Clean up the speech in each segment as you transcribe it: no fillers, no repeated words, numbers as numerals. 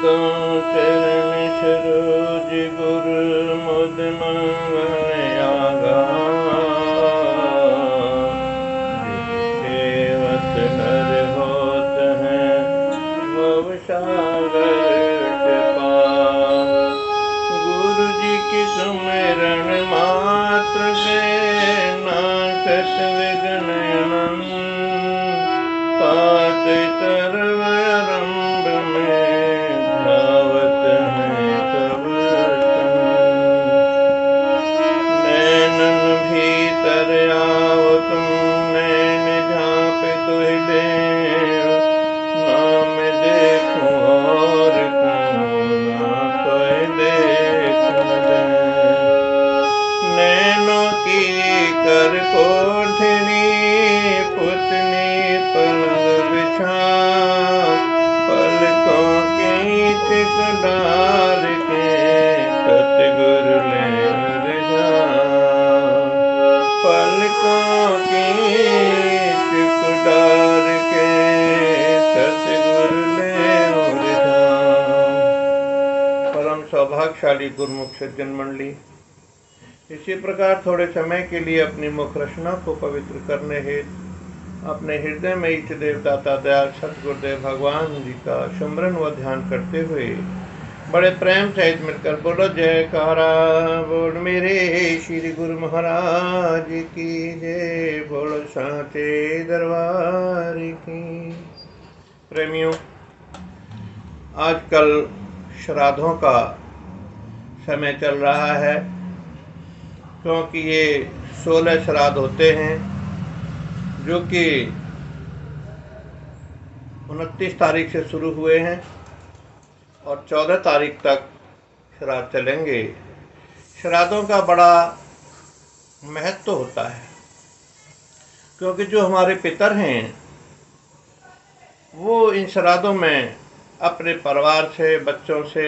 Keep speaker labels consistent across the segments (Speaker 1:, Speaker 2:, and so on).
Speaker 1: दो चरण सरोज गुरु मुद मंगल आगा। सेवत नर होत हैं भव सागर पार। गुरु जी की सुमिरन मात्र गए नासत विघ्न अनंत। पात करव आरंभ में धावत हैं सब संत। नैनन भीतर आओ तुम नैन झाँप तुहि देव। नाम देखूं और कहूं ना कोई देखन दे। नैनों की कर कोठरी पुतनी पलंग बिछा। पलकों की टिक डार के सतगुरु ले रजा। पलकों की टिक डार के सतगुरु ले रजा। परम सौभाग्यशाली गुरुमुख सज्जन मंडली, इसी प्रकार थोड़े समय के लिए अपनी मुख रचना को पवित्र करने हेतु अपने हृदय में इष्ट देवदाता दयाल सतगुरुदेव भगवान जी का सुमरन व ध्यान करते हुए बड़े प्रेम सहित मिलकर बोलो जयकारा। बोल मेरे श्री गुरु महाराज की जय। बोलो सांचे दरबार की। प्रेमियों, आजकल श्राद्धों का समय चल रहा है, क्योंकि ये 16 श्राद्ध होते हैं जो कि 29 तारीख से शुरू हुए हैं और 14 तारीख तक श्राद्ध चलेंगे। श्राद्धों का बड़ा महत्व होता है, क्योंकि जो हमारे पितर हैं वो इन श्राद्धों में अपने परिवार से, बच्चों से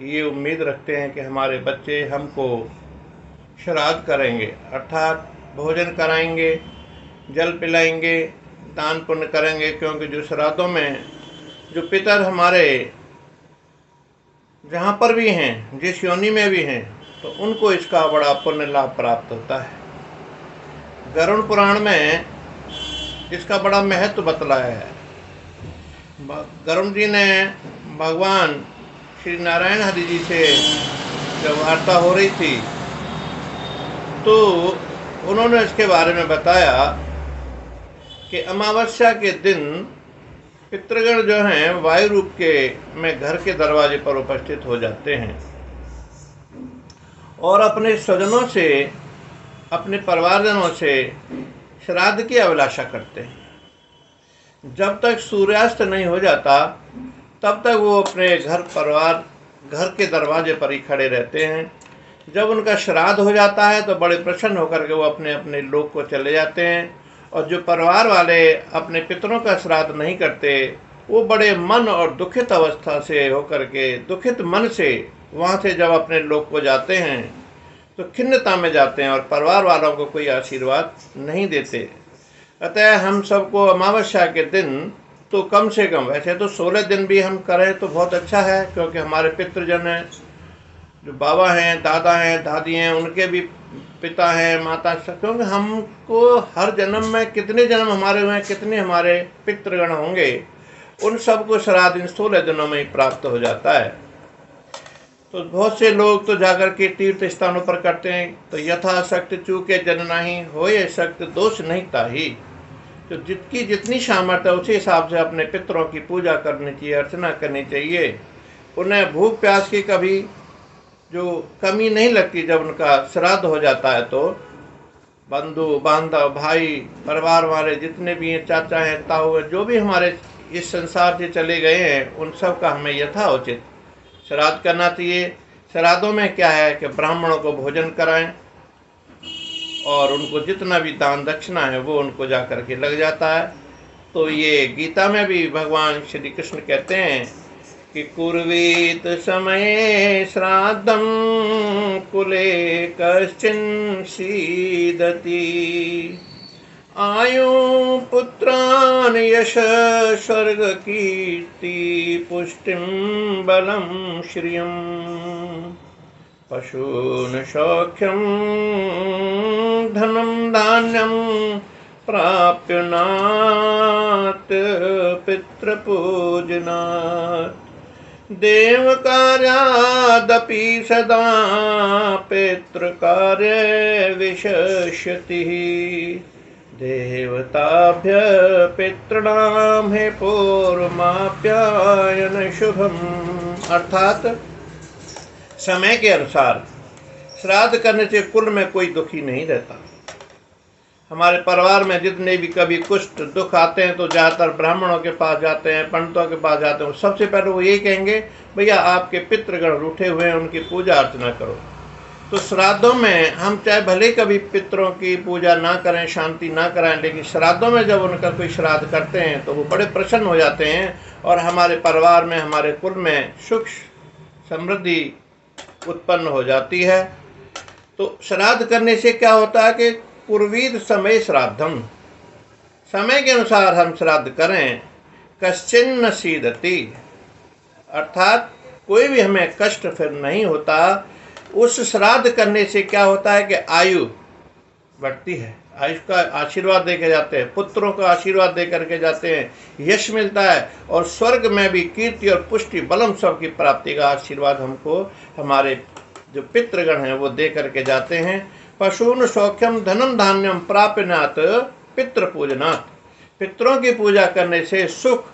Speaker 1: ये उम्मीद रखते हैं कि हमारे बच्चे हमको श्राद्ध करेंगे, अर्थात भोजन कराएंगे, जल पिलाएंगे, दान पुण्य करेंगे। क्योंकि जो श्राद्धों में जो पितर हमारे जहाँ पर भी हैं, जिस योनि में भी हैं, तो उनको इसका बड़ा पुण्य लाभ प्राप्त होता है। गरुड़ पुराण में इसका बड़ा महत्व बतलाया है। गरुड़ जी ने भगवान श्री नारायण हरि जी से जब वार्ता हो रही थी तो उन्होंने इसके बारे में बताया कि अमावस्या के दिन पितृगण जो हैं वायु रूप के में घर के दरवाजे पर उपस्थित हो जाते हैं और अपने स्वजनों से, अपने परिवारजनों से श्राद्ध की अभिलाषा करते हैं। जब तक सूर्यास्त नहीं हो जाता तब तक वो अपने घर के दरवाजे पर ही खड़े रहते हैं। जब उनका श्राद्ध हो जाता है तो बड़े प्रसन्न होकर के वो अपने अपने लोक को चले जाते हैं। और जो परिवार वाले अपने पितरों का श्राद्ध नहीं करते वो बड़े मन और दुखित अवस्था से होकर के, दुखित मन से वहाँ से जब अपने लोक को जाते हैं तो खिन्नता में जाते हैं और परिवार वालों को कोई आशीर्वाद नहीं देते। अतः हम सबको अमावस्या के दिन तो कम से कम, वैसे तो 16 दिन भी हम करें तो बहुत अच्छा है, क्योंकि हमारे पितृजन हैं, जो बाबा हैं, दादा हैं, दादी हैं, उनके भी पिता हैं, माता, क्योंकि हमको हर जन्म में कितने जन्म हमारे हुए हैं, कितने हमारे पितृगण होंगे, उन सबको श्राद्ध इन 16 दिनों में ही प्राप्त हो जाता है। तो बहुत से लोग तो जाकर के तीर्थ स्थानों पर करते हैं। तो यथा शक्त चूके जन नहीं होए शक्त दोष नहीं ताही। तो जितकी जितनी सामर्थ्य है उसी हिसाब से अपने पितरों की पूजा करनी चाहिए, अर्चना करनी चाहिए। उन्हें भूख प्यास की कभी जो कमी नहीं लगती। जब उनका श्राद्ध हो जाता है तो बंधु बांधव, भाई, परिवार वाले जितने भी हैं, चाचा हैं, ताऊ हैं, जो भी हमारे इस संसार से चले गए हैं, उन सब का हमें यथाउचित श्राद्ध करना चाहिए। श्राद्धों में क्या है कि ब्राह्मणों को भोजन कराएं और उनको जितना भी दान दक्षिणा है वो उनको जा कर के लग जाता है। तो ये गीता में भी भगवान श्री कृष्ण कहते हैं कि कुर्वीत समय श्राद्धम कुले कश्चिन सीदति। आयु पुत्रान् यश स्वर्ग कीर्ति पुष्टिं बलं श्रियं पशून् सौख्यं धनं धान्यं प्राप्नुयात् पितृपूजनात् देवकार्यादपि सदा पितृकार्ये विशेष्यतिः देवताभ्य पितॄणां हे पूर्वमाप्यायन शुभम। अर्थात समय के अनुसार श्राद्ध करने से कुल में कोई दुखी नहीं रहता। हमारे परिवार में जितने भी कभी कुष्ठ दुख आते हैं तो ज़्यादातर ब्राह्मणों के पास जाते हैं, पंडितों के पास जाते हैं। सबसे पहले वो यही कहेंगे, भैया आपके पितृगण रूठे हुए हैं, उनकी पूजा अर्चना करो। तो श्राद्धों में हम चाहे भले कभी पितरों की पूजा ना करें, शांति ना कराएं, लेकिन श्राद्धों में जब उनका कोई श्राद्ध करते हैं तो वो बड़े प्रसन्न हो जाते हैं और हमारे परिवार में, हमारे कुल में सुख समृद्धि उत्पन्न हो जाती है। तो श्राद्ध करने से क्या होता है कि पूर्वीद समय श्राद्धम, समय के अनुसार हम श्राद्ध करें। कश्चिन्न सीदति, अर्थात कोई भी हमें कष्ट फिर नहीं होता। उस श्राद्ध करने से क्या होता है कि आयु बढ़ती है, आयुष का आशीर्वाद दे के जाते हैं, पुत्रों का आशीर्वाद दे करके जाते हैं, यश मिलता है और स्वर्ग में भी कीर्ति और पुष्टि बलम सब की प्राप्ति का आशीर्वाद हमको हमारे जो पितृगण हैं वो दे करके जाते हैं। पशून सौख्यम धनम धान्यम प्राप्नुयात् पितृपूजनात्, पितरों की पूजा करने से सुख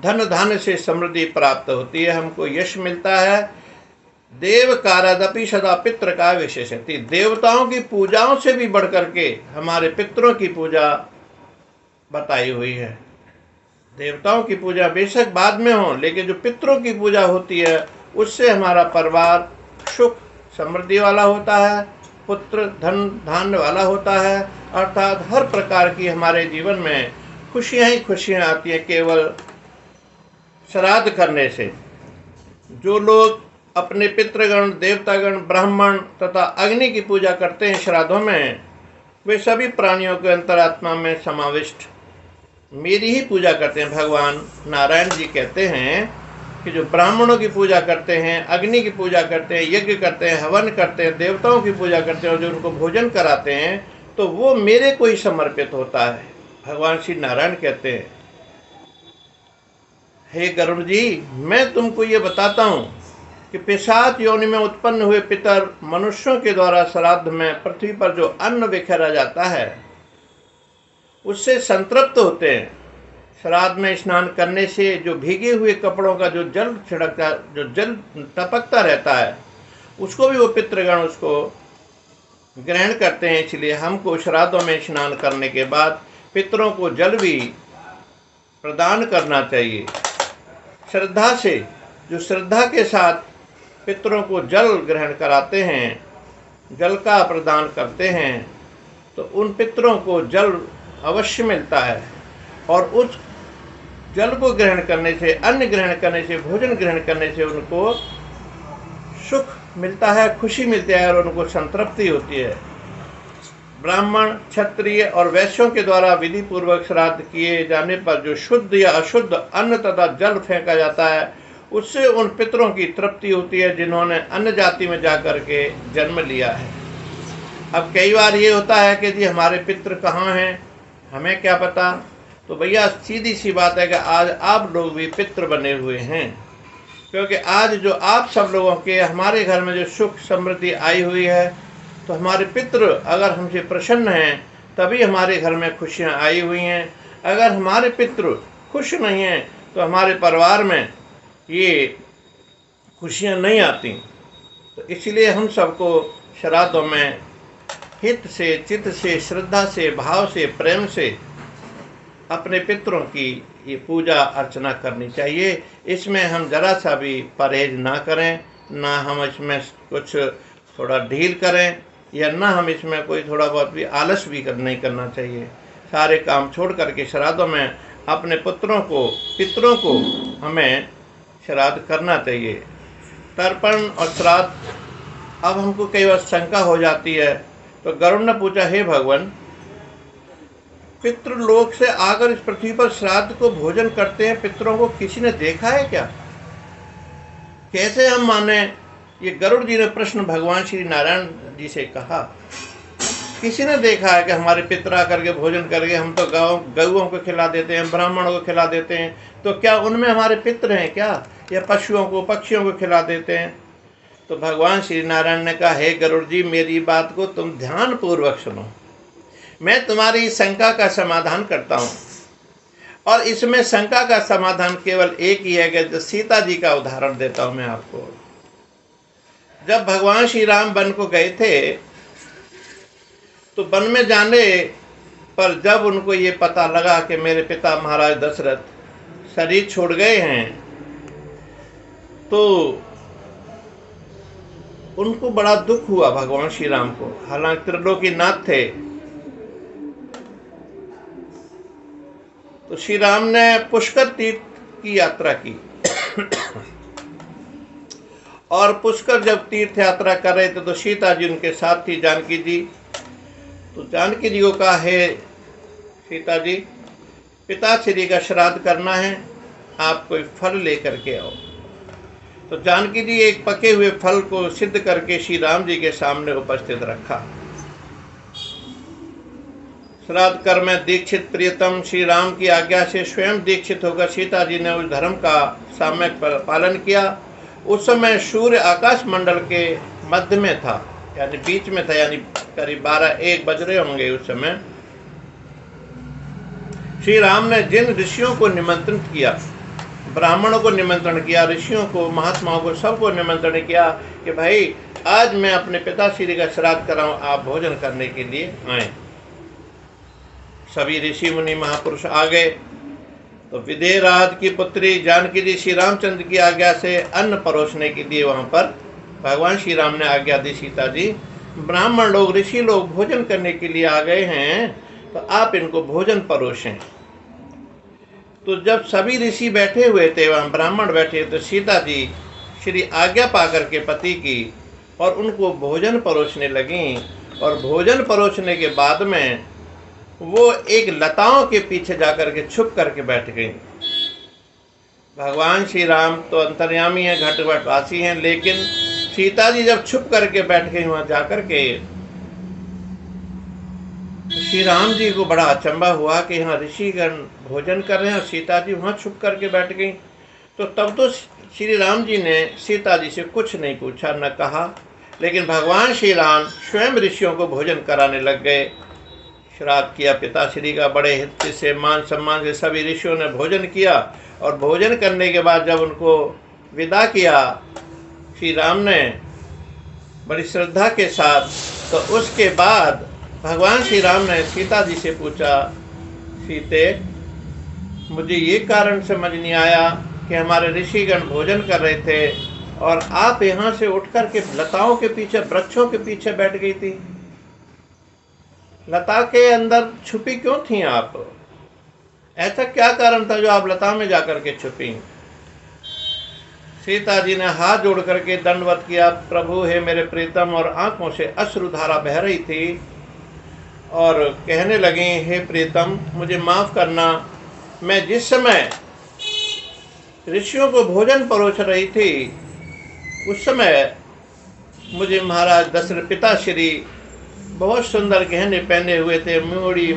Speaker 1: धन धान्य से समृद्धि प्राप्त होती है, हमको यश मिलता है। देव कार्यादपि सदा पितृ का विशेषति, देवताओं की पूजाओं से भी बढ़ करके हमारे पितरों की पूजा बताई हुई है। देवताओं की पूजा बेशक बाद में हो, लेकिन जो पितरों की पूजा होती है उससे हमारा परिवार सुख समृद्धि वाला होता है, पुत्र धन धान्य वाला होता है। अर्थात हर प्रकार की हमारे जीवन में खुशियां ही खुशियां आती हैं केवल श्राद्ध करने से। जो लोग अपने पितृगण, देवतागण, ब्राह्मण तथा अग्नि की पूजा करते हैं श्राद्धों में, वे सभी प्राणियों के अंतरात्मा में समाविष्ट मेरी ही पूजा करते हैं। भगवान नारायण जी कहते हैं कि जो ब्राह्मणों की पूजा करते हैं, अग्नि की पूजा करते हैं, यज्ञ करते हैं, हवन करते हैं, देवताओं की पूजा करते हैं और जो उनको भोजन कराते हैं, तो वो मेरे को ही समर्पित होता है। भगवान श्री नारायण कहते हैं, हे गरुड़ जी, मैं तुमको ये बताता हूँ कि पिशाच योनि में उत्पन्न हुए पितर मनुष्यों के द्वारा श्राद्ध में पृथ्वी पर जो अन्न बिखेरा जाता है उससे संतृप्त होते हैं। श्राद्ध में स्नान करने से जो भीगे हुए कपड़ों का जो जल छिड़कता, जो जल टपकता रहता है, उसको भी वो पितृगण उसको ग्रहण करते हैं। इसलिए हमको श्राद्धों में स्नान करने के बाद पितरों को जल भी प्रदान करना चाहिए श्रद्धा से। जो श्रद्धा के साथ पितरों को जल ग्रहण कराते हैं, जल का प्रदान करते हैं, तो उन पितरों को जल अवश्य मिलता है और उस जल को ग्रहण करने से, अन्न ग्रहण करने से, भोजन ग्रहण करने से उनको सुख मिलता है, खुशी मिलती है और उनको संतृप्ति होती है। ब्राह्मण, क्षत्रिय और वैश्यों के द्वारा विधि पूर्वक श्राद्ध किए जाने पर जो शुद्ध या अशुद्ध अन्न तथा जल फेंका जाता है, उससे उन पितरों की तृप्ति होती है जिन्होंने अन्य जाति में जाकर के जन्म लिया है। अब कई बार ये होता है कि जी हमारे पितृ कहाँ हैं, हमें क्या पता। तो भैया सीधी सी बात है कि आज आप लोग भी पितृ बने हुए हैं, क्योंकि आज जो आप सब लोगों के हमारे घर में जो सुख समृद्धि आई हुई है, तो हमारे पितृ अगर हमसे प्रसन्न हैं तभी हमारे घर में खुशियाँ आई हुई हैं। अगर हमारे पितृ खुश नहीं हैं तो हमारे परिवार में ये खुशियाँ नहीं आती। तो इसलिए हम सबको श्राद्धों में हित से, चित्त से, श्रद्धा से, भाव से, प्रेम से अपने पितरों की ये पूजा अर्चना करनी चाहिए। इसमें हम जरा सा भी परहेज ना करें, ना हम इसमें कुछ थोड़ा ढील करें, या ना हम इसमें कोई थोड़ा बहुत भी आलस भी नहीं करना चाहिए। सारे काम छोड़ करके श्राद्धों में अपने पितरों को हमें श्राद्ध करना चाहिए। तर्पण और श्राद्ध, अब हमको कई बार शंका हो जाती है, तो गरुड़ ने पूछा, हे भगवान, पितृलोक से आकर इस पृथ्वी पर श्राद्ध को भोजन करते हैं पितरों को किसी ने देखा है क्या? कैसे हम माने? ये गरुड़ जी ने प्रश्न भगवान श्री नारायण जी से कहा। किसी ने देखा है कि हमारे पितर आकर के भोजन करके, हम तो गौओं को खिला देते हैं, ब्राह्मणों को खिला देते हैं, तो क्या उनमें हमारे पितर हैं क्या? या पशुओं को, पक्षियों को खिला देते हैं? तो भगवान श्री नारायण ने कहा, हे गरुड़ जी, मेरी बात को तुम ध्यान पूर्वक सुनो। मैं तुम्हारी शंका का समाधान करता हूँ, और इसमें शंका का समाधान केवल एक ही है कि जो सीता जी का उदाहरण देता हूँ मैं आपको। जब भगवान श्री राम वन को गए थे, तो वन में जाने पर जब उनको ये पता लगा कि मेरे पिता महाराज दशरथ शरीर छोड़ गए हैं, तो उनको बड़ा दुख हुआ भगवान श्री राम को। हालांकि त्रिलोकीनाथ थे, तो श्री राम ने पुष्कर तीर्थ की यात्रा की। और पुष्कर जब तीर्थ यात्रा कर रहे थे तो सीता जी उनके साथ थी, जानकी जी। तो जानकी जी को कहा, हे सीता जी, पिताश्री का श्राद्ध करना है, आप कोई फल लेकर के आओ। तो जानकी जी एक पके हुए फल को सिद्ध करके श्री राम जी के सामने उपस्थित रखा। श्राद्ध कर में दीक्षित प्रियतम श्री राम की आज्ञा से स्वयं दीक्षित होकर सीता जी ने उस धर्म का सम्यक पालन किया। उस समय सूर्य आकाश मंडल के मध्य में था, यानी बीच में था, यानी करीब 12-1 बज रहे होंगे उस समय। श्री राम ने जिन ऋषियों को निमंत्रित किया, ब्राह्मणों को निमंत्रण किया, ऋषियों को, महात्माओं को, सबको निमंत्रण किया कि भाई आज मैं अपने पिताश्री का श्राद्ध कराऊं, आप भोजन करने के लिए आए। सभी ऋषि मुनि महापुरुष आ गए। तो विदेहराज की पुत्री जानकी जी श्री रामचंद्र की आज्ञा से अन्न परोसने के लिए वहां पर भगवान श्री राम ने आज्ञा दी, सीता जी ब्राह्मण लोग, ऋषि लोग भोजन करने के लिए आ गए हैं, तो आप इनको भोजन परोसें। तो जब सभी ऋषि बैठे हुए थे, वहां ब्राह्मण बैठे, तो सीता जी श्री आज्ञा पाकर के पति की और उनको भोजन परोसने लगीं। और भोजन परोसने के बाद में वो एक लताओं के पीछे जाकर के छुप करके बैठ गई। भगवान श्री राम तो अंतर्यामी हैं, घटवटवासी हैं, लेकिन सीता जी जब छुप करके बैठ गई वहां जाकर के, श्री राम जी को बड़ा अचंभा हुआ कि यहाँ ऋषिगण भोजन कर रहे हैं और सीता जी वहां छुप करके बैठ गई। तो तब तो श्री राम जी ने सीता जी से कुछ नहीं पूछा, न कहा, लेकिन भगवान श्री राम स्वयं ऋषियों को भोजन कराने लग गए। श्राद्ध किया पिताश्री का, बड़े हित से, मान सम्मान से सभी ऋषियों ने भोजन किया। और भोजन करने के बाद जब उनको विदा किया श्री राम ने बड़ी श्रद्धा के साथ, तो उसके बाद भगवान श्री राम ने सीता जी से पूछा, सीते, मुझे ये कारण समझ नहीं आया कि हमारे ऋषिगण भोजन कर रहे थे और आप यहाँ से उठ कर के लताओं के पीछे, वृक्षों के पीछे बैठ गई थी। लता के अंदर छुपी क्यों थी आप? ऐसा क्या कारण था जो आप लता में जाकर के छुपी? सीता जी ने हाथ जोड़ करके दंडवत किया, प्रभु हे मेरे प्रीतम, और आंखों से अश्रुधारा बह रही थी और कहने लगी, हे प्रीतम, मुझे माफ करना, मैं जिस समय ऋषियों को भोजन परोस रही थी उस समय मुझे महाराज दशरथ पिताश्री बहुत सुंदर गहने पहने हुए थे, मूड़ी,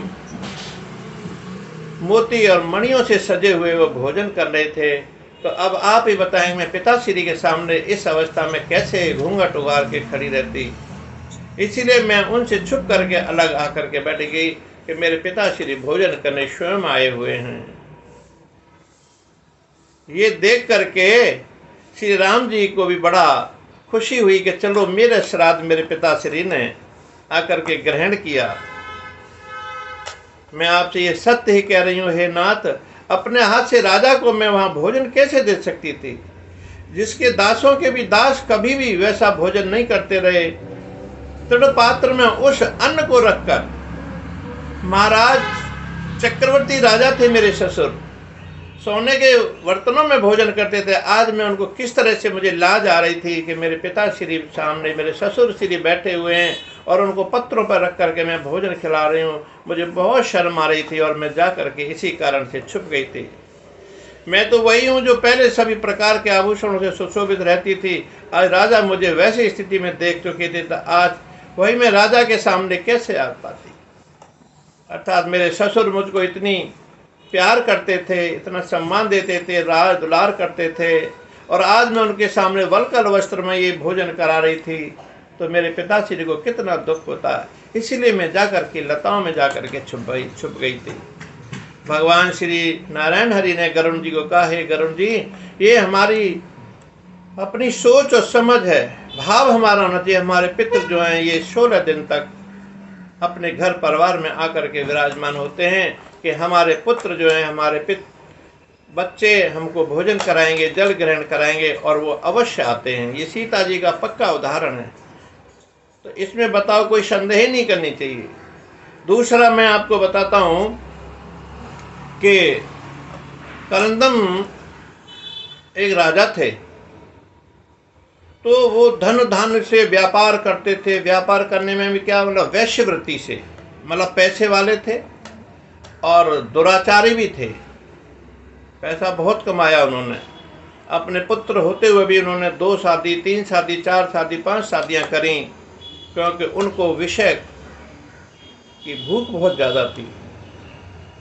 Speaker 1: मोती और मणियों से सजे हुए वो भोजन कर रहे थे। तो अब आप ही बताएं, मैं पिताश्री के सामने इस अवस्था में कैसे घूंघट उगार के खड़ी रहती? इसीलिए मैं उनसे छुप करके अलग आकर के बैठ गई कि मेरे पिताश्री भोजन करने स्वयं आए हुए हैं। ये देख करके श्री राम जी को भी बड़ा खुशी हुई कि चलो मेरे श्राद्ध मेरे पिताश्री ने आकर के ग्रहण किया। मैं आपसे ये सत्य ही कह रही हूँ, हे नाथ, अपने हाथ से राजा को मैं वहां भोजन कैसे दे सकती थी, जिसके दासों के भी दास कभी भी वैसा भोजन नहीं करते रहे। तृण पात्र में उस अन्न को रखकर, महाराज चक्रवर्ती राजा थे मेरे ससुर, सोने के बर्तनों में भोजन करते थे। आज मैं उनको किस तरह से, मुझे लाज आ रही थी कि मेरे पिताश्री सामने मेरे ससुर श्री बैठे हुए हैं और उनको पत्रों पर रख करके मैं भोजन खिला रही हूँ। मुझे बहुत शर्म आ रही थी और मैं जा करके इसी कारण से छुप गई थी। मैं तो वही हूँ जो पहले सभी प्रकार के आभूषणों से सुशोभित रहती थी। आज राजा मुझे वैसी स्थिति में देख चुके थे, तो आज वही मैं राजा के सामने कैसे आ पाती। अर्थात मेरे ससुर मुझको इतनी प्यार करते थे, इतना सम्मान देते थे, राज दुलार करते थे, और आज मैं उनके सामने वल्कल वस्त्र में ये भोजन करा रही थी, तो मेरे पिताश्री को कितना दुख होता है। इसीलिए मैं जाकर के लताओं में जाकर के छुप गई थी। भगवान श्री नारायण हरि ने गरुण जी को कहा, हे गरुण जी, ये हमारी अपनी सोच और समझ है, भाव हमारा होना चाहिए। हमारे पितृ जो हैं ये 16 दिन तक अपने घर परिवार में आकर के विराजमान होते हैं कि हमारे पुत्र जो हैं, हमारे बच्चे हमको भोजन कराएंगे, जल ग्रहण कराएंगे, और वो अवश्य आते हैं। ये सीता जी का पक्का उदाहरण है, तो इसमें बताओ कोई संदेह नहीं करनी चाहिए। दूसरा मैं आपको बताता हूँ कि करंदम एक राजा थे, तो वो धन धान्य से व्यापार करते थे। व्यापार करने में भी क्या मतलब, वैश्यवृत्ति से, मतलब पैसे वाले थे और दुराचारी भी थे। पैसा बहुत कमाया उन्होंने। अपने पुत्र होते हुए भी उन्होंने 2 शादी, 3 शादी, 4 शादी, 5 शादियां करी, क्योंकि उनको विषय की भूख बहुत ज़्यादा थी।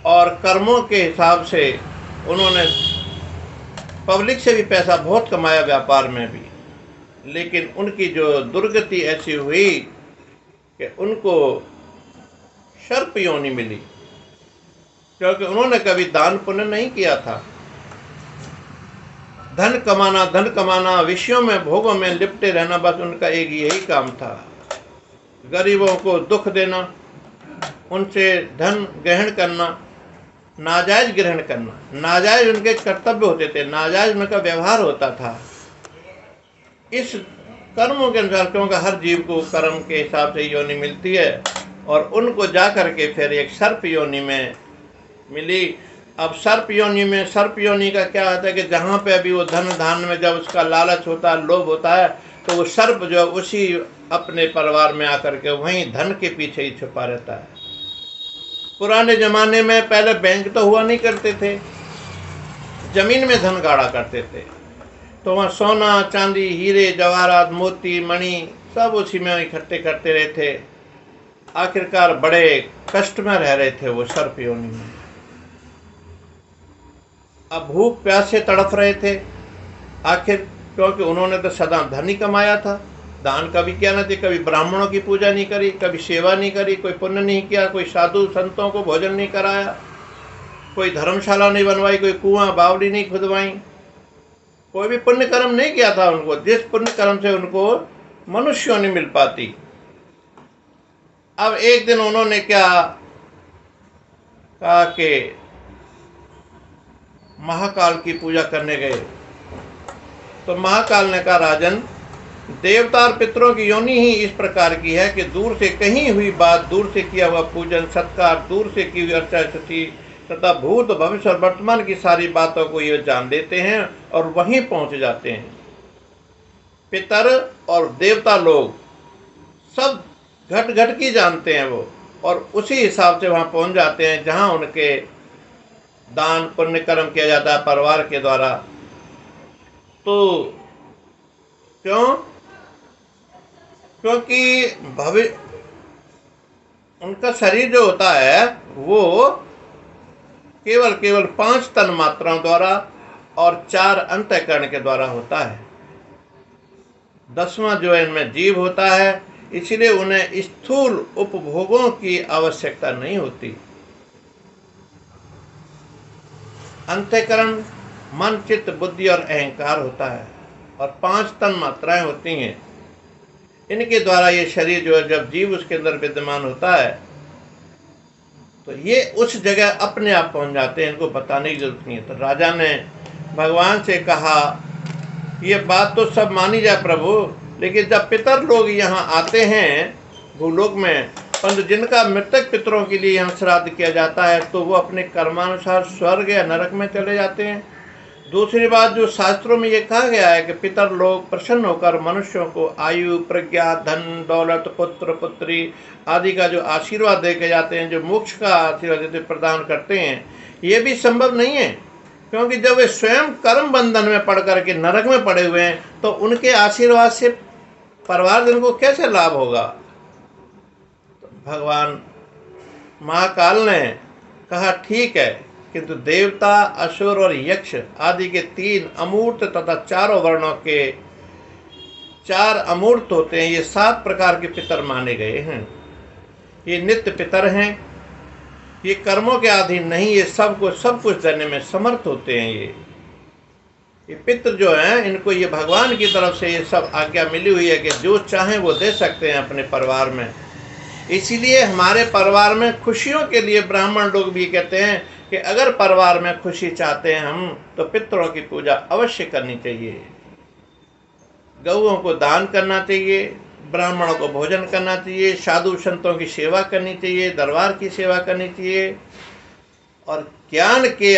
Speaker 1: और कर्मों के हिसाब से उन्होंने पब्लिक से भी पैसा बहुत कमाया, व्यापार में भी। लेकिन उनकी जो दुर्गति ऐसी हुई कि उनको सर्प योनि मिली, क्योंकि उन्होंने कभी दान पुण्य नहीं किया था। धन कमाना, विषयों में, भोगों में लिपटे रहना, बस उनका एक यही काम था। गरीबों को दुख देना, उनसे धन ग्रहण करना, नाजायज ग्रहण करना, नाजायज उनके कर्तव्य होते थे, नाजायज उनका व्यवहार होता था। इस कर्मों के अनुसार, क्योंकि हर जीव को कर्म के हिसाब से योनि मिलती है, और उनको जा करके फिर एक सर्प योनि में मिली। अब सर्प योनि का क्या होता है कि जहाँ पे अभी वो धन धान में जब उसका लालच होता है, लोभ होता है, तो वो सर्प जो उसी अपने परिवार में आकर के वहीं धन के पीछे ही छुपा रहता है। पुराने जमाने में पहले बैंक तो हुआ नहीं करते थे, जमीन में धन गाड़ा करते थे, तो वहाँ सोना चांदी, हीरे जवाहरात, मोती मणि सब उसी में इकट्ठे करते रहे थे। आखिरकार बड़े कष्ट में रह रहे थे वो सर्प योनि में। अब भूख प्यास से तड़प रहे थे आखिर, क्योंकि उन्होंने तो सदा धन ही कमाया था। दान कभी किया नहीं, कभी ब्राह्मणों की पूजा नहीं करी, कभी सेवा नहीं करी, कोई पुण्य नहीं किया, कोई साधु संतों को भोजन नहीं कराया, कोई धर्मशाला नहीं बनवाई, कोई कुआं बावड़ी नहीं खुदवाई, कोई भी पुण्य कर्म नहीं किया था उनको, जिस पुण्य कर्म से उनको मनुष्यों नहीं मिल पाती। अब एक दिन उन्होंने क्या कहा कि महाकाल की पूजा करने गए, तो महाकाल ने कहा, राजन, देवता और पितरों की योनि ही इस प्रकार की है कि दूर से कहीं हुई बात, दूर से किया हुआ पूजन सत्कार, दूर से की हुई अर्चा स्तुति तथा भूत भविष्य और वर्तमान की सारी बातों को ये जान लेते हैं और वहीं पहुंच जाते हैं। पितर और देवता लोग सब घट घट की जानते हैं वो, और उसी हिसाब से वहां पहुंच जाते हैं जहां उनके दान पुण्य कर्म किया जाता है परिवार के द्वारा। तो क्योंकि उनका शरीर जो होता है वो केवल 5 तन मात्राओं द्वारा और 4 अंतःकरण के द्वारा होता है। 10वां जो है इनमें जीव होता है, इसलिए उन्हें स्थूल उपभोगों की आवश्यकता नहीं होती। अंतःकरण मन, चित्त, बुद्धि और अहंकार होता है, और 5 तन मात्राएं होती हैं। इनके द्वारा ये शरीर जो है, जब जीव उसके अंदर विद्यमान होता है, तो ये उस जगह अपने आप पहुंच जाते हैं, इनको बताने की जरूरत नहीं है। तो राजा ने भगवान से कहा, ये बात तो सब मानी जाए प्रभु, लेकिन जब पितर लोग यहाँ आते हैं भूलोक में, परंतु जिनका मृतक पितरों के लिए यहाँ श्राद्ध किया जाता है, तो वो अपने कर्मानुसार स्वर्ग या नरक में चले जाते हैं। दूसरी बात जो शास्त्रों में ये कहा गया है कि पितर लोग प्रसन्न होकर मनुष्यों को आयु, प्रज्ञा, धन, दौलत, पुत्र, पुत्री आदि का जो आशीर्वाद दे के जाते हैं, जो मोक्ष का आशीर्वाद देते प्रदान करते हैं, ये भी संभव नहीं है, क्योंकि जब वे स्वयं कर्म बंधन में पड़ करके नरक में पड़े हुए हैं तो उनके आशीर्वाद से परिवारजन को कैसे लाभ होगा। तो भगवान महाकाल ने कहा ठीक है, किंतु देवता, असुर और यक्ष आदि के 3 अमूर्त तथा चारों वर्णों के 4 अमूर्त होते हैं, ये 7 प्रकार के पितर माने गए हैं। ये नित्य पितर हैं, ये कर्मों के अधीन नहीं, ये सब कुछ देने में समर्थ होते हैं। ये पितर जो हैं, इनको ये भगवान की तरफ से ये सब आज्ञा मिली हुई है कि जो चाहें वो दे सकते हैं अपने परिवार में। इसीलिए हमारे परिवार में खुशियों के लिए ब्राह्मण लोग भी कहते हैं कि अगर परिवार में खुशी चाहते हैं हम, तो पितरों की पूजा अवश्य करनी चाहिए, गौओं को दान करना चाहिए, ब्राह्मणों को भोजन करना चाहिए, साधु संतों की सेवा करनी चाहिए, दरबार की सेवा करनी चाहिए, और ज्ञान के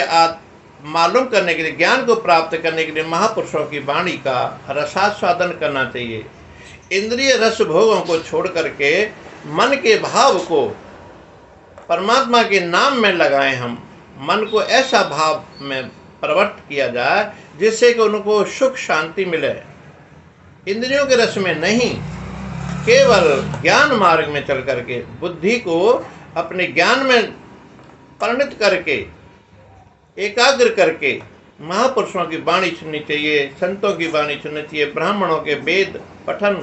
Speaker 1: मालूम करने के लिए, ज्ञान को प्राप्त करने के लिए महापुरुषों की वाणी का रसास्वादन करना चाहिए। इंद्रिय रस भोगों को छोड़ करके मन के भाव को परमात्मा के नाम में लगाएं। हम मन को ऐसा भाव में प्रवृत्त किया जाए जिससे कि उनको सुख शांति मिले, इंद्रियों के रस में नहीं, केवल ज्ञान मार्ग में चल करके बुद्धि को अपने ज्ञान में परिणत करके एकाग्र करके महापुरुषों की वाणी सुननी चाहिए, संतों की वाणी सुननी चाहिए, ब्राह्मणों के वेद पठन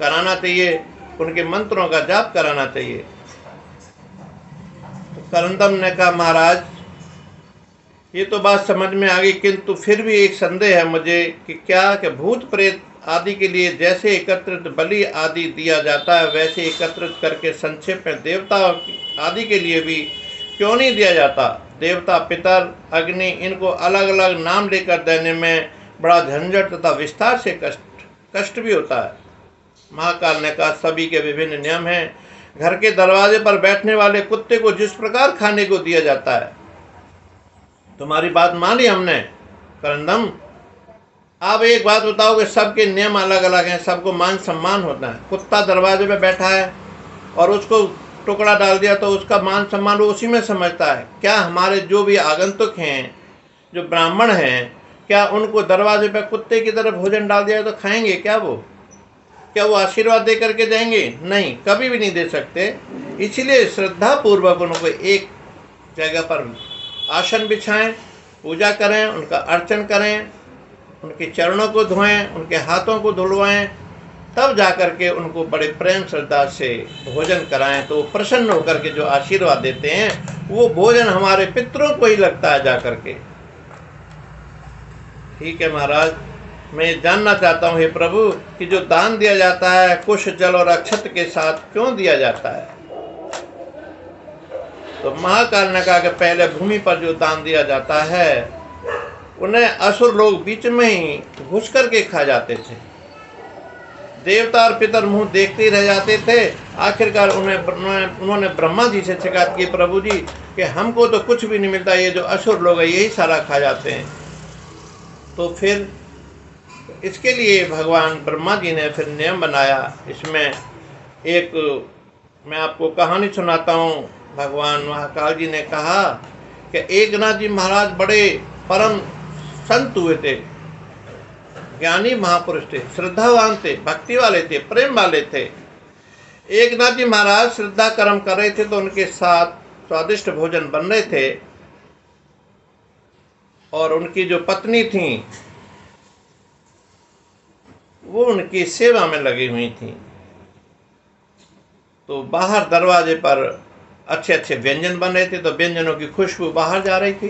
Speaker 1: कराना चाहिए, उनके मंत्रों का जाप कराना चाहिए। तो करंदम ने कहा महाराज ये तो बात समझ में आ गई, किंतु फिर भी एक संदेह है मुझे कि क्या कि भूत प्रेत आदि के लिए जैसे एकत्रित बलि आदि दिया जाता है, वैसे एकत्रित करके संक्षेप में देवता आदि के लिए भी क्यों नहीं दिया जाता। देवता, पितर, अग्नि, इनको अलग अलग नाम लेकर देने में बड़ा झंझट तथा विस्तार से कष्ट भी होता है। महाकाल ने कहा सभी के विभिन्न नियम हैं। घर के दरवाजे पर बैठने वाले कुत्ते को जिस प्रकार खाने को दिया जाता है, तुम्हारी बात मानी हमने करंदम। आप एक बात बताओ कि सबके नियम अलग अलग हैं, सबको मान सम्मान होता है। कुत्ता दरवाजे पे बैठा है और उसको टुकड़ा डाल दिया तो उसका मान सम्मान वो उसी में समझता है। क्या हमारे जो भी आगंतुक हैं, जो ब्राह्मण हैं, क्या उनको दरवाजे पे कुत्ते की तरह भोजन डाल दिया तो खाएंगे क्या वो? क्या वो आशीर्वाद दे करके जाएंगे? नहीं, कभी भी नहीं दे सकते। इसीलिए श्रद्धा पूर्वक उनको एक जगह पर आसन बिछाएं, पूजा करें, उनका अर्चन करें, उनके चरणों को धोएं, उनके हाथों को धुलवाएं, तब जाकर के उनको बड़े प्रेम श्रद्धा से भोजन कराएं। तो प्रसन्न होकर के जो आशीर्वाद देते हैं वो भोजन हमारे पितरों को ही लगता है जाकर के। ठीक है महाराज, मैं जानना चाहता हूँ हे प्रभु कि जो दान दिया जाता है कुश, जल और अक्षत के साथ क्यों दिया जाता है? तो महाकाल ने कहा कि पहले भूमि पर जो दान दिया जाता है उन्हें असुर लोग बीच में ही घुस करके खा जाते थे। देवता और पितर मुंह देखते ही रह जाते थे। आखिरकार उन्होंने ब्रह्मा जी से शिकायत की, प्रभु जी कि हमको तो कुछ भी नहीं मिलता, ये जो असुर लोग हैं यही सारा खा जाते हैं। तो फिर इसके लिए भगवान ब्रह्मा जी ने फिर नियम बनाया। इसमें एक मैं आपको कहानी सुनाता हूँ। भगवान महाकाल जी ने कहा कि एक नाथ जी महाराज बड़े परम संत हुए थे, ज्ञानी महापुरुष थे, श्रद्धावान थे, भक्ति वाले थे, प्रेम वाले थे। एक नाथ जी महाराज श्रद्धा कर्म कर रहे थे तो उनके साथ स्वादिष्ट भोजन बन रहे थे और उनकी जो पत्नी थी वो उनकी सेवा में लगी हुई थी। तो बाहर दरवाजे पर अच्छे अच्छे व्यंजन बन रहे थे, तो व्यंजनों की खुशबू बाहर जा रही थी।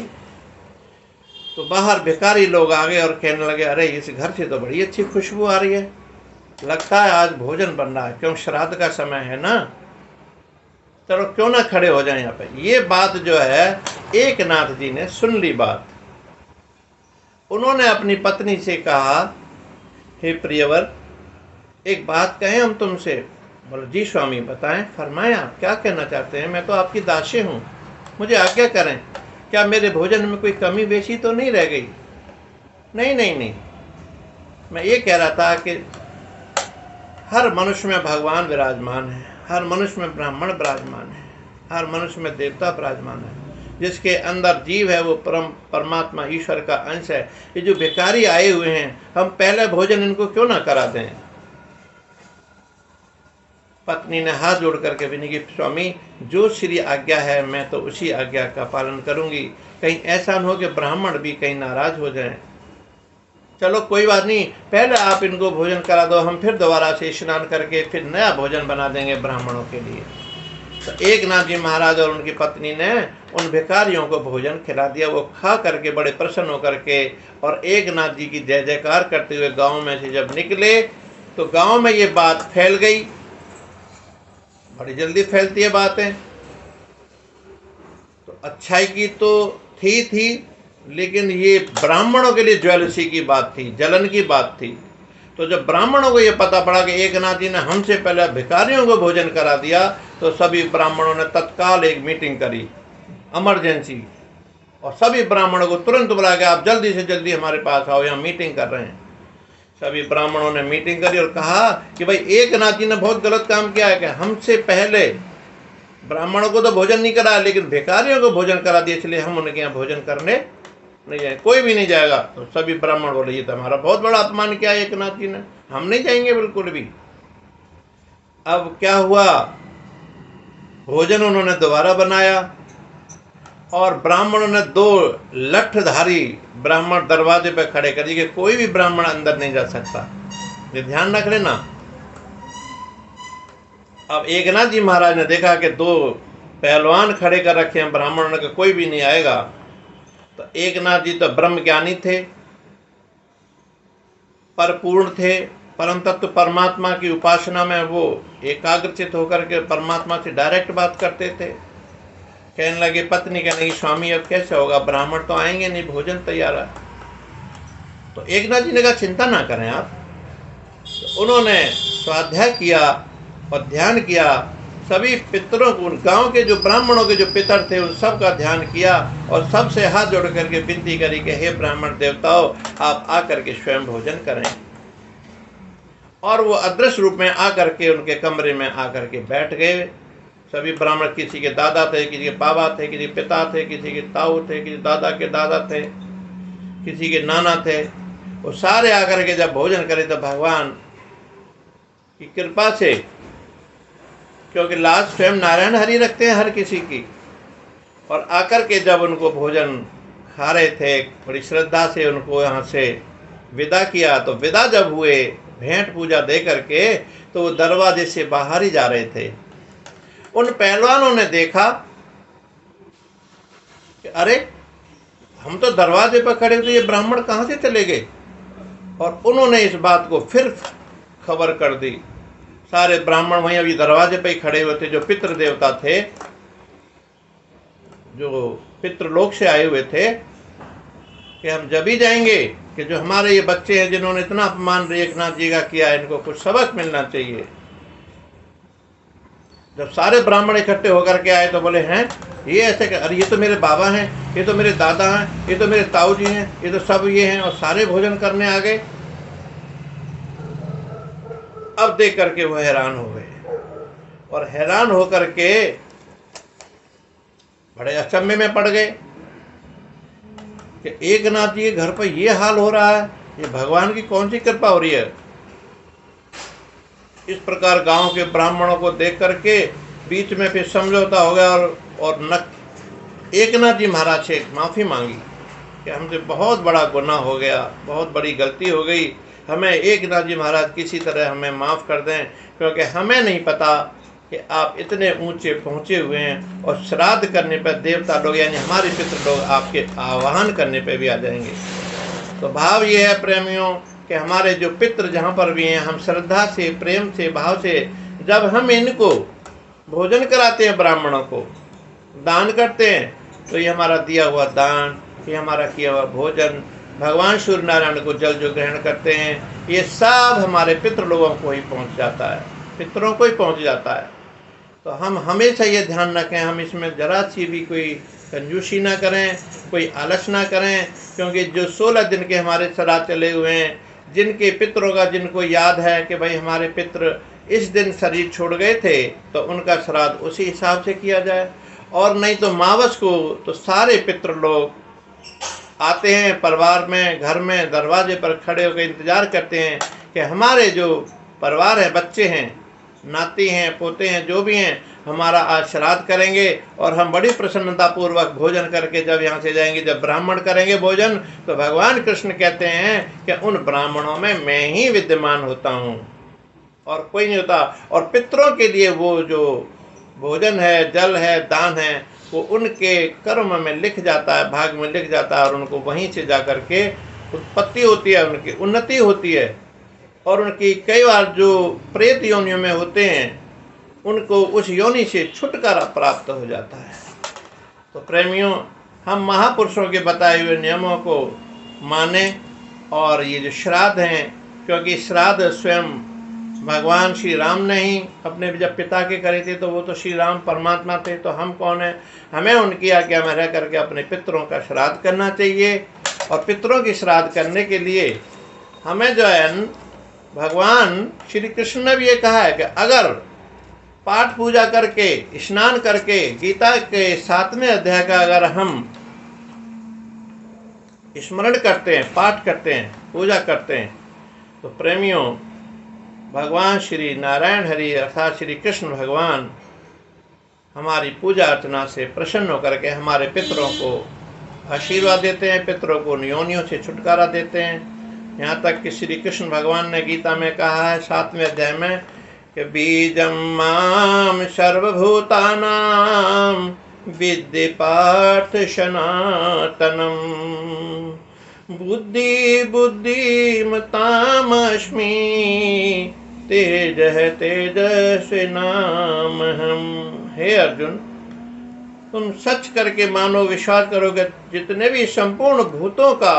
Speaker 1: तो बाहर भिखारी लोग आ गए और कहने लगे, अरे इस घर से तो बड़ी अच्छी खुशबू आ रही है, लगता है आज भोजन बन रहा है, क्यों श्राद्ध का समय है ना, चलो क्यों ना खड़े हो जाए यहाँ पे। ये बात जो है एक नाथ जी ने सुन ली बात। उन्होंने अपनी पत्नी से कहा, हे प्रियवर एक बात कहें हम तुमसे। बोले जी स्वामी बताएं, फरमाएं आप क्या कहना चाहते हैं। मैं तो आपकी दासी हूँ, मुझे आज्ञा करें, क्या मेरे भोजन में कोई कमी बेशी तो नहीं रह गई? नहीं नहीं नहीं, मैं ये कह रहा था कि हर मनुष्य में भगवान विराजमान है, हर मनुष्य में ब्राह्मण विराजमान है, हर मनुष्य में देवता विराजमान है। जिसके अंदर जीव है वो परमात्मा ईश्वर का अंश है। ये जो भिखारी आए हुए हैं, हम पहले भोजन इनको क्यों ना करा दें? पत्नी ने हाथ जोड़ करके विनती की, स्वामी जो श्री आज्ञा है मैं तो उसी आज्ञा का पालन करूंगी, कहीं ऐसा न हो कि ब्राह्मण भी कहीं नाराज हो जाएं। चलो कोई बात नहीं, पहले आप इनको भोजन करा दो, हम फिर दोबारा से स्नान करके फिर नया भोजन बना देंगे ब्राह्मणों के लिए। तो एकनाथ जी महाराज और उनकी पत्नी ने उन भिखारियों को भोजन खिला दिया। वो खा करके बड़े प्रसन्न होकर के और एकनाथ जी की जय जयकार करते हुए गांव में से जब निकले तो गांव में ये बात फैल गई। बड़ी जल्दी फैलती है बातें। तो अच्छाई की तो थी, लेकिन ये ब्राह्मणों के लिए ज्वेलसी की बात थी, जलन की बात थी। तो जब ब्राह्मणों को ये पता पड़ा कि एकनाथ जी ने हमसे पहले भिखारियों को भोजन करा दिया, तो सभी ब्राह्मणों ने तत्काल एक मीटिंग करी, इमरजेंसी, और सभी ब्राह्मणों को तुरंत बुला के आप जल्दी से जल्दी हमारे पास आओ, यहाँ मीटिंग कर रहे हैं। सभी ब्राह्मणों ने मीटिंग करी और कहा कि भाई एकनाथ जी ने बहुत गलत काम किया है कि हमसे पहले ब्राह्मणों को तो भोजन नहीं करा, लेकिन भिखारियों को भोजन करा दिया, इसलिए हम उनके यहाँ भोजन करने नहीं जाए, कोई भी नहीं जाएगा। तो सभी ब्राह्मण बोले ये तो हमारा बहुत बड़ा अपमान किया एकनाथ जी ने, हम नहीं जाएंगे बिल्कुल भी। अब क्या हुआ, भोजन उन्होंने दोबारा बनाया और ब्राह्मणों ने 2 लठधारी ब्राह्मण दरवाजे पे खड़े कर दिए कि कोई भी ब्राह्मण अंदर नहीं जा सकता। ये ध्यान रख लेना। अब एकनाथ जी महाराज ने देखा कि 2 पहलवान खड़े कर रखे हैं ब्राह्मणों ने, कोई भी नहीं आएगा। तो एकनाथ जी तो ब्रह्म ज्ञानी थे, परिपूर्ण थे, परम तत्व परमात्मा की उपासना में वो एकाग्रचित होकर के परमात्मा से डायरेक्ट बात करते थे। कहने लगे, पत्नी कहने लगी, स्वामी अब कैसे होगा, ब्राह्मण तो आएंगे नहीं, भोजन तैयार है। तो एकनाथ जी ने कहा चिंता ना करें आप। तो उन्होंने स्वाध्याय किया और ध्यान किया, सभी पितरों को, गांव के जो ब्राह्मणों के जो पितर थे उन सब का ध्यान किया और सबसे हाथ जोड़ करके विनती करी कि हे ब्राह्मण देवताओं, आप आकर के स्वयं भोजन करें। और वो अदृश्य रूप में आकर के उनके कमरे में आकर के बैठ गए। सभी ब्राह्मण, किसी के दादा थे, किसी के बाबा थे, किसी के पिता थे, किसी के ताऊ थे, किसी दादा के दादा थे, किसी के नाना थे, वो सारे आकर के जब भोजन करे तो भगवान की कृपा से, क्योंकि लाज स्वयं नारायण हरि रखते हैं हर किसी की, और आकर के जब उनको भोजन खा रहे थे, बड़ी श्रद्धा से उनको यहाँ से विदा किया। तो विदा जब हुए भेंट पूजा दे करके, तो वो दरवाजे से बाहर ही जा रहे थे। उन पहलवानों ने देखा कि अरे हम तो दरवाजे पर खड़े थे, ये ब्राह्मण कहाँ से चले गए। और उन्होंने इस बात को फिर खबर कर दी। सारे ब्राह्मण वहीं अभी दरवाजे पे ही खड़े हुए थे, जो पितृ देवता थे, जो पितृलोक से आए हुए थे, कि हम जब ही जाएंगे कि जो हमारे ये बच्चे हैं जिन्होंने इतना अपमान एकनाथ जी का किया, इनको कुछ सबक मिलना चाहिए। जब सारे ब्राह्मण इकट्ठे होकर के आए तो बोले, हैं ये ऐसे, अरे ये तो मेरे बाबा हैं, ये तो मेरे दादा हैं, ये तो मेरे ताऊ जी हैं, ये तो सब ये हैं, और सारे भोजन करने आ गए। अब देख करके वो हैरान हो गए और हैरान होकर के बड़े अचंभे में पड़ गए कि एकनाथ जी के घर पर ये हाल हो रहा है, ये भगवान की कौन सी कृपा हो रही है। इस प्रकार गांव के ब्राह्मणों को देख करके बीच में फिर समझौता हो गया और एकनाथ जी महाराज से माफ़ी मांगी कि हमसे बहुत बड़ा गुनाह हो गया, बहुत बड़ी गलती हो गई, हमें एकनाथ जी महाराज किसी तरह हमें माफ़ कर दें, क्योंकि हमें नहीं पता कि आप इतने ऊंचे पहुंचे हुए हैं और श्राद्ध करने पर देवता लोग यानी हमारे पितृ लोग आपके आवाहन करने पर भी आ जाएंगे। तो भाव ये है प्रेमियों कि हमारे जो पितृ जहाँ पर भी हैं, हम श्रद्धा से, प्रेम से, भाव से जब हम इनको भोजन कराते हैं, ब्राह्मणों को दान करते हैं, तो ये हमारा दिया हुआ दान, ये हमारा किया हुआ भोजन भगवान सूर्य नारायण को जल जो ग्रहण करते हैं, ये सब हमारे पितृ लोगों को ही पहुंच जाता है, पितरों को ही पहुंच जाता है। तो हम हमेशा ये ध्यान रखें, हम इसमें जरा सी भी कोई कंजूसी ना करें, कोई आलस ना करें, क्योंकि जो 16 दिन के हमारे श्राद्ध चले हुए हैं, जिनके पितरों का जिनको याद है कि भाई हमारे पितर इस दिन शरीर छोड़ गए थे, तो उनका श्राद्ध उसी हिसाब से किया जाए। और नहीं तो मावस को तो सारे पितृ लोग आते हैं परिवार में, घर में दरवाजे पर खड़े होकर इंतज़ार करते हैं कि हमारे जो परिवार है, बच्चे हैं, नाती हैं, पोते हैं, जो भी हैं, हमारा आज श्राद्ध करेंगे। और हम बड़ी प्रसन्नतापूर्वक भोजन करके जब यहाँ से जाएंगे, जब ब्राह्मण करेंगे भोजन, तो भगवान कृष्ण कहते हैं कि उन ब्राह्मणों में मैं ही विद्यमान होता हूँ और कोई नहीं होता। और पितरों के लिए वो जो भोजन है, जल है, दान है, वो उनके कर्म में लिख जाता है, भाग में लिख जाता है, और उनको वहीं से जा कर के उत्पत्ति होती है, उनकी उन्नति होती है। और उनकी कई बार जो प्रेत योनियों में होते हैं, उनको उस योनि से छुटकारा प्राप्त हो जाता है। तो प्रेमियों, हम महापुरुषों के बताए हुए नियमों को माने, और ये जो श्राद्ध हैं, क्योंकि श्राद्ध स्वयं भगवान श्री राम ने ही अपने जब पिता के करे थे, तो वो तो श्री राम परमात्मा थे, तो हम कौन हैं? हमें उनकी आज्ञा में रह करके अपने पितरों का श्राद्ध करना चाहिए। और पितरों की श्राद्ध करने के लिए हमें जो है, भगवान श्री कृष्ण ने भी ये कहा है कि अगर पाठ पूजा करके, स्नान करके, गीता के 7वें अध्याय का अगर हम स्मरण करते हैं, पाठ करते हैं, पूजा करते हैं, तो प्रेमियों, भगवान श्री नारायण हरि अर्थात श्री कृष्ण भगवान हमारी पूजा अर्चना से प्रसन्न होकर के हमारे पितरों को आशीर्वाद देते हैं, पितरों को योनियों से छुटकारा देते हैं। यहाँ तक कि श्री कृष्ण भगवान ने गीता में कहा है 7वें अध्याय में कि बीजम माम सर्वभूतानां विद्धि पार्थ सनातनम बुद्धि बुद्धिमतामस्मि तेजः तेजस्विनामहम्। हे अर्जुन, तुम सच करके मानो, विश्वास करोगे, जितने भी संपूर्ण भूतों का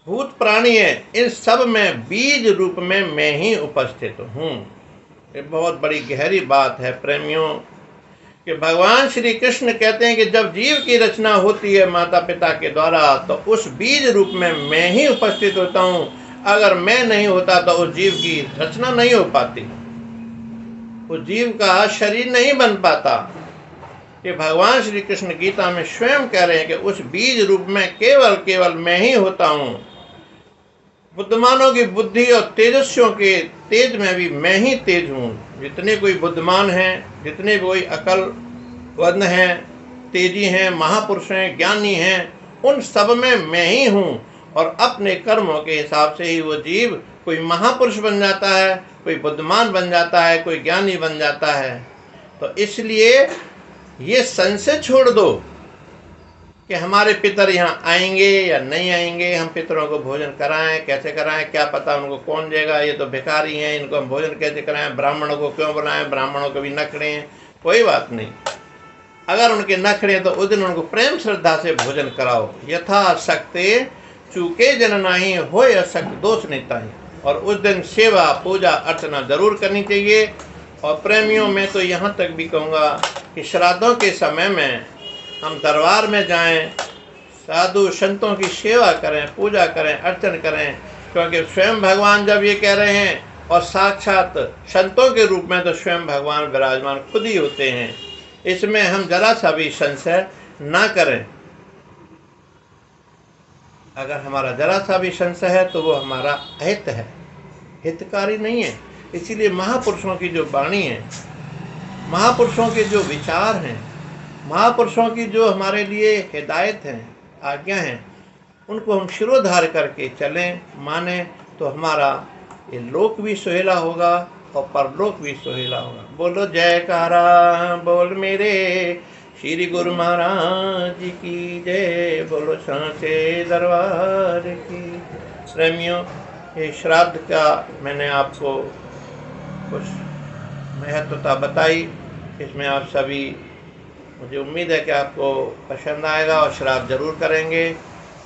Speaker 1: भूत प्राणी है, इन सब में बीज रूप में मैं ही उपस्थित हूँ। ये बहुत बड़ी गहरी बात है प्रेमियों, कि भगवान श्री कृष्ण कहते हैं कि जब जीव की रचना होती है माता पिता के द्वारा, तो उस बीज रूप में मैं ही उपस्थित होता हूँ। अगर मैं नहीं होता तो उस जीव की रचना नहीं हो पाती, उस जीव का शरीर नहीं बन पाता। ये भगवान श्री कृष्ण गीता में स्वयं कह रहे हैं कि उस बीज रूप में केवल मैं ही होता हूँ। बुद्धिमानों की बुद्धि और तेजस्वियों के तेज में भी मैं ही तेज हूँ। जितने कोई बुद्धिमान हैं, जितने कोई अकलवंद हैं, तेजी हैं, महापुरुष हैं, ज्ञानी हैं, उन सब में मैं ही हूँ। और अपने कर्मों के हिसाब से ही वो जीव कोई महापुरुष बन जाता है, कोई बुद्धिमान बन जाता है, कोई ज्ञानी बन जाता है। तो इसलिए ये संशय छोड़ दो कि हमारे पितर यहाँ आएंगे या नहीं आएंगे, हम पितरों को भोजन कराएं, कैसे कराएं, क्या पता उनको कौन देगा, ये तो भिखारी हैं, इनको हम भोजन कैसे कराएं, ब्राह्मणों को क्यों बनाएं, ब्राह्मणों को भी नखरे हैं। कोई बात नहीं, अगर उनके नखरे हैं तो उस दिन उनको प्रेम श्रद्धा से भोजन कराओ। यथा शक्ति चूके जन नाही होय अशक्त दोष नहीं ताही। और उस दिन सेवा पूजा अर्चना जरूर करनी चाहिए। और प्रेमियों, मैं तो यहाँ तक भी कहूँगा कि श्राद्धों के समय में हम दरबार में जाएं, साधु संतों की सेवा करें, पूजा करें, अर्चन करें, क्योंकि स्वयं भगवान जब ये कह रहे हैं, और साक्षात संतों के रूप में तो स्वयं भगवान विराजमान खुद ही होते हैं। इसमें हम जरा सा भी संशय ना करें। अगर हमारा जरा सा भी संशय है तो वो हमारा अहित है, हितकारी नहीं है। इसीलिए महापुरुषों की जो वाणी है, महापुरुषों के जो विचार हैं, महापुरुषों की जो हमारे लिए हिदायत हैं, आज्ञा हैं, उनको हम शिरोधार्य करके चलें, माने, तो हमारा ये लोक भी सुहेला होगा और परलोक भी सुहेला होगा। बोलो जयकारा बोल मेरे श्री गुरु महाराज की जय, बोलो सांचे दरबार की। प्रेमियों, ये श्राद्ध का मैंने आपको कुछ महत्वता बताई। इसमें आप सभी, मुझे उम्मीद है कि आपको पसंद आएगा और श्राद्ध जरूर करेंगे।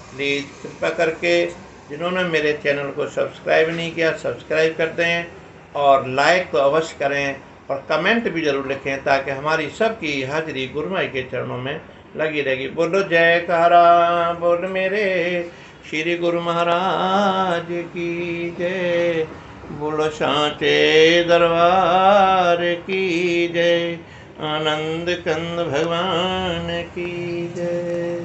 Speaker 1: प्लीज़ कृपया करके जिन्होंने मेरे चैनल को सब्सक्राइब नहीं किया, सब्सक्राइब कर दें और लाइक तो अवश्य करें। और कमेंट भी जरूर लिखें ताकि हमारी सबकी हाजिरी गुरुमाई के चरणों में लगी रहेगी। बोलो जयकारा बोल मेरे श्री गुरु महाराज की जय। बोलो सांचे दरबार की जय। आनंद कंद भगवान की जय।